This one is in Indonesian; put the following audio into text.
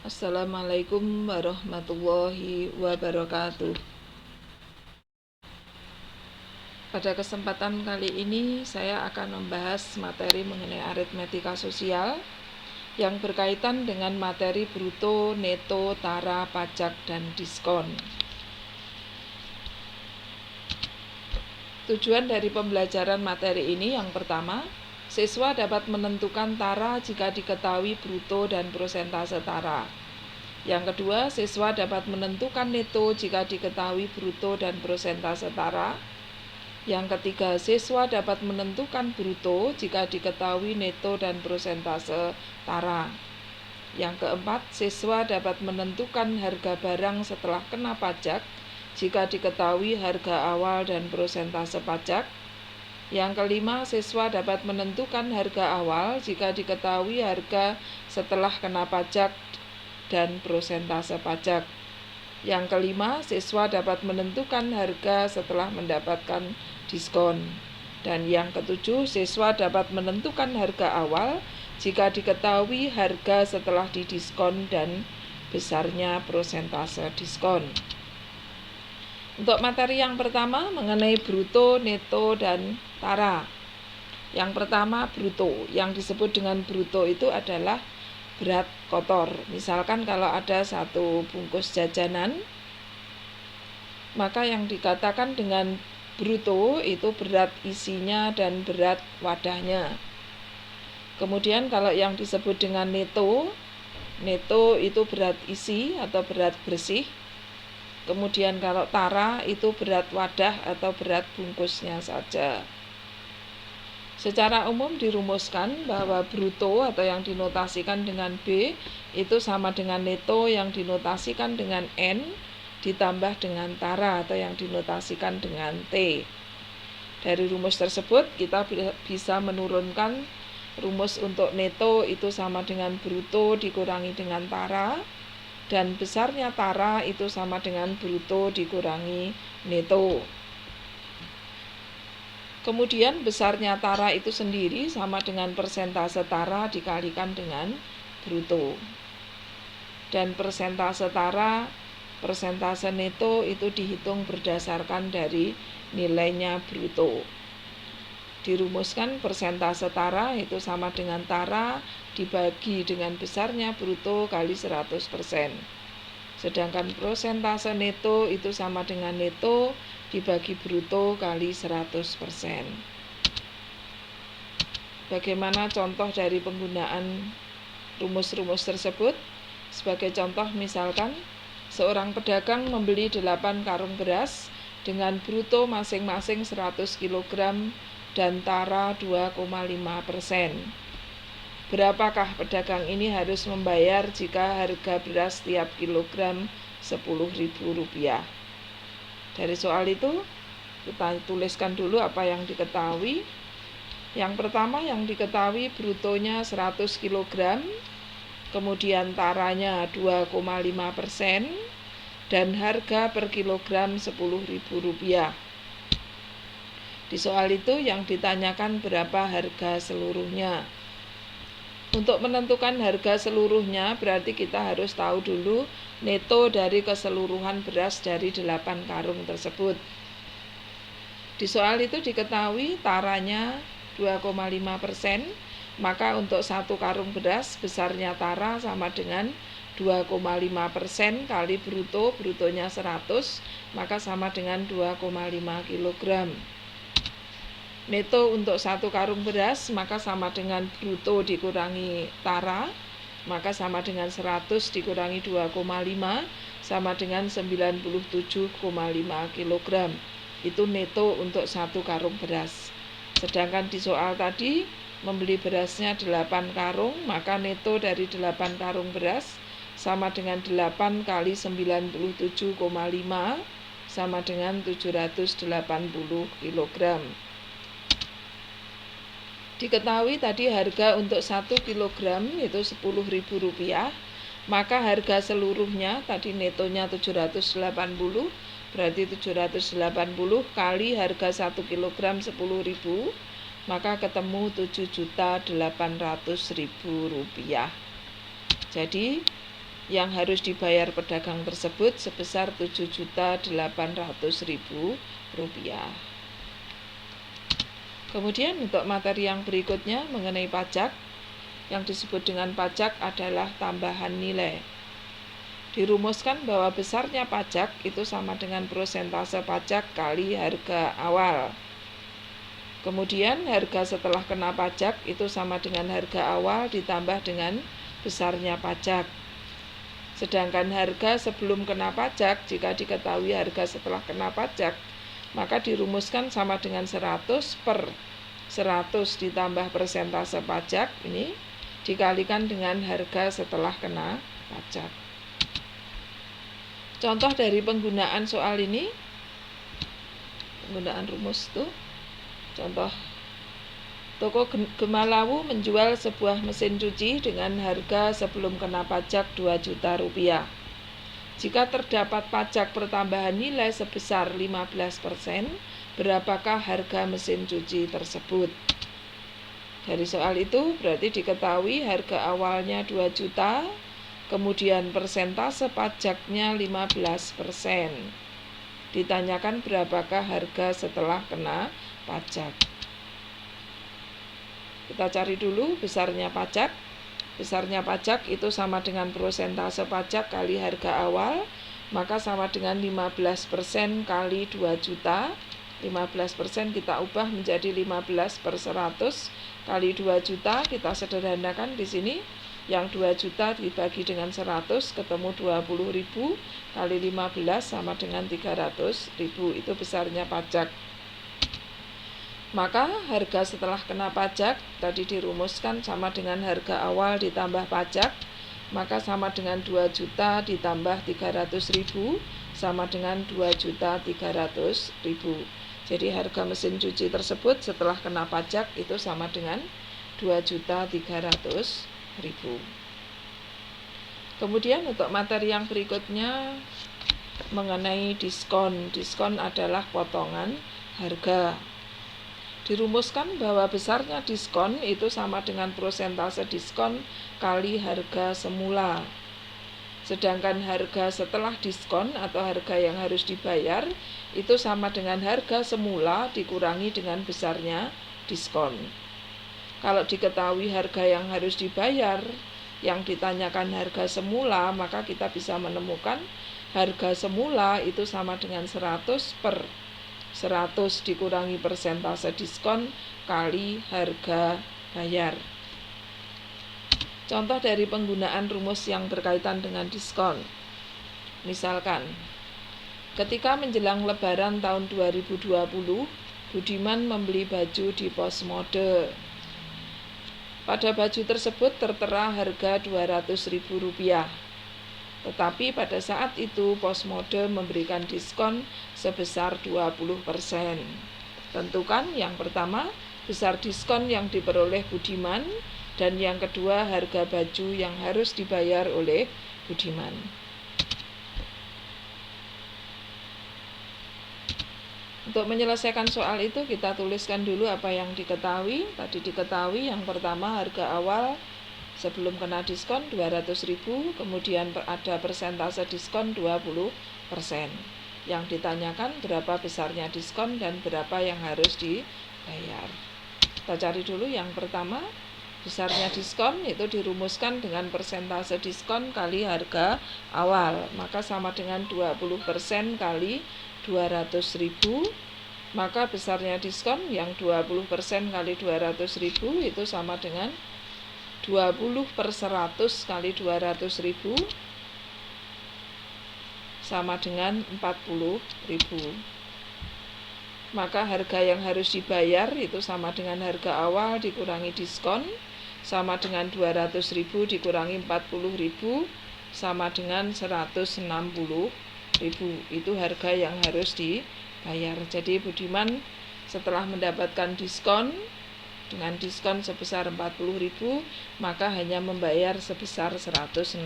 Assalamualaikum warahmatullahi wabarakatuh. Pada kesempatan kali ini saya akan membahas materi mengenai aritmetika sosial yang berkaitan dengan materi bruto, neto, tara, pajak, dan diskon. Tujuan dari pembelajaran materi ini yang pertama, siswa dapat menentukan tara jika diketahui bruto dan prosentase tara. Yang kedua, siswa dapat menentukan neto jika diketahui bruto dan prosentase tara. Yang ketiga, siswa dapat menentukan bruto jika diketahui neto dan prosentase tara. Yang keempat, siswa dapat menentukan harga barang setelah kena pajak jika diketahui harga awal dan prosentase pajak. Yang kelima, siswa dapat menentukan harga awal jika diketahui harga setelah kena pajak dan prosentase pajak. Yang kelima, siswa dapat menentukan harga setelah mendapatkan diskon. Dan yang ketujuh, siswa dapat menentukan harga awal jika diketahui harga setelah didiskon dan besarnya prosentase diskon. Untuk materi yang pertama mengenai bruto, neto, dan tara. Yang pertama bruto. Yang disebut dengan bruto itu adalah berat kotor. Misalkan kalau ada satu bungkus jajanan, maka yang dikatakan dengan bruto itu berat isinya dan berat wadahnya. Kemudian kalau yang disebut dengan neto, neto itu berat isi atau berat bersih. Kemudian kalau tara itu berat wadah atau berat bungkusnya saja. Secara umum dirumuskan bahwa bruto atau yang dinotasikan dengan B itu sama dengan neto yang dinotasikan dengan N ditambah dengan tara atau yang dinotasikan dengan T. Dari rumus tersebut kita bisa menurunkan rumus untuk neto itu sama dengan bruto dikurangi dengan tara, dan besarnya tara itu sama dengan bruto dikurangi neto. Kemudian besarnya tara itu sendiri sama dengan persentase tara dikalikan dengan bruto. Dan persentase tara, persentase neto itu dihitung berdasarkan dari nilainya bruto. Dirumuskan persentase tara itu sama dengan tara dibagi dengan besarnya bruto kali 100%. Sedangkan persentase neto itu sama dengan neto dibagi bruto kali 100%. Bagaimana contoh dari penggunaan rumus-rumus tersebut? Sebagai contoh misalkan seorang pedagang membeli 8 karung beras dengan bruto masing-masing 100 kg dan tara 2,5%. Berapakah pedagang ini harus membayar jika harga beras tiap kilogram Rp10.000? Dari soal itu kita tuliskan dulu apa yang diketahui. Yang pertama yang diketahui brutonya 100 kg, kemudian taranya 2,5%, dan harga per kilogram Rp10.000. Di soal itu yang ditanyakan berapa harga seluruhnya. Untuk menentukan harga seluruhnya berarti kita harus tahu dulu neto dari keseluruhan beras dari 8 karung tersebut. Di soal itu diketahui taranya 2,5%, maka untuk 1 karung beras besarnya tara sama dengan 2,5% kali bruto, brutonya 100, maka sama dengan 2,5 kg. Neto untuk 1 karung beras maka sama dengan bruto dikurangi tara, maka sama dengan 100 dikurangi 2,5 sama dengan 97,5 kg. Itu neto untuk 1 karung beras. Sedangkan di soal tadi membeli berasnya 8 karung, maka neto dari 8 karung beras sama dengan 8 kali 97,5 sama dengan 780 kg. Diketahui tadi harga untuk 1 kg itu Rp10.000, maka harga seluruhnya tadi netonya 780, berarti 780 kali harga 1 kg Rp10.000, maka ketemu Rp7.800.000. Jadi yang harus dibayar pedagang tersebut sebesar Rp7.800.000. Kemudian untuk materi yang berikutnya mengenai pajak, yang disebut dengan pajak adalah tambahan nilai. Dirumuskan bahwa besarnya pajak itu sama dengan persentase pajak kali harga awal. Kemudian harga setelah kena pajak itu sama dengan harga awal ditambah dengan besarnya pajak. Sedangkan harga sebelum kena pajak, jika diketahui harga setelah kena pajak, maka dirumuskan sama dengan 100 per 100 ditambah persentase pajak ini dikalikan dengan harga setelah kena pajak. Contoh dari penggunaan soal ini, penggunaan rumus itu, contoh, toko Gemalawu menjual sebuah mesin cuci dengan harga sebelum kena pajak Rp2.000.000. Jika terdapat pajak pertambahan nilai sebesar 15%, berapakah harga mesin cuci tersebut? Dari soal itu berarti diketahui harga awalnya 2 juta, kemudian persentase pajaknya 15%. Ditanyakan berapakah harga setelah kena pajak. Kita cari dulu besarnya pajak. Besarnya pajak itu sama dengan persentase pajak kali harga awal, maka sama dengan 15% kali 2 juta. 15% kita ubah menjadi 15 per 100 kali 2 juta. Kita sederhanakan di sini. Yang 2 juta dibagi dengan 100 ketemu 20.000 kali 15 sama dengan 300.000. Itu besarnya pajak. Maka harga setelah kena pajak tadi dirumuskan sama dengan harga awal ditambah pajak, maka sama dengan 2 juta ditambah 300.000 sama dengan 2.300.000. Jadi harga mesin cuci tersebut setelah kena pajak itu sama dengan 2.300.000. Kemudian untuk materi yang berikutnya mengenai diskon. Diskon adalah potongan harga. Dirumuskan bahwa besarnya diskon itu sama dengan persentase diskon kali harga semula. Sedangkan harga setelah diskon atau harga yang harus dibayar itu sama dengan harga semula dikurangi dengan besarnya diskon. Kalau diketahui harga yang harus dibayar, yang ditanyakan harga semula, maka kita bisa menemukan harga semula itu sama dengan 100 per 100 dikurangi persentase diskon kali harga bayar. Contoh dari penggunaan rumus yang berkaitan dengan diskon. Misalkan, ketika menjelang Lebaran tahun 2020, Budiman membeli baju di pos mode. Pada baju tersebut tertera harga Rp200.000. Tetapi pada saat itu pos mode memberikan diskon sebesar 20%. Tentukan yang pertama besar diskon yang diperoleh Budiman, dan yang kedua harga baju yang harus dibayar oleh Budiman. Untuk menyelesaikan soal itu kita tuliskan dulu apa yang diketahui. Tadi diketahui yang pertama harga awal sebelum kena diskon 200.000, kemudian ada persentase diskon 20%. Yang ditanyakan berapa besarnya diskon dan berapa yang harus dibayar. Kita cari dulu yang pertama, besarnya diskon itu dirumuskan dengan persentase diskon kali harga awal. Maka sama dengan 20% kali 200.000. Maka besarnya diskon yang 20% kali 200.000 itu sama dengan 20 per 100 kali 200.000 sama dengan 40.000. Maka harga yang harus dibayar itu sama dengan harga awal dikurangi diskon sama dengan 200.000 dikurangi 40.000 sama dengan 160.000. Itu harga yang harus dibayar. Jadi Budiman setelah mendapatkan diskon, dengan diskon sebesar 40.000, maka hanya membayar sebesar 160.000.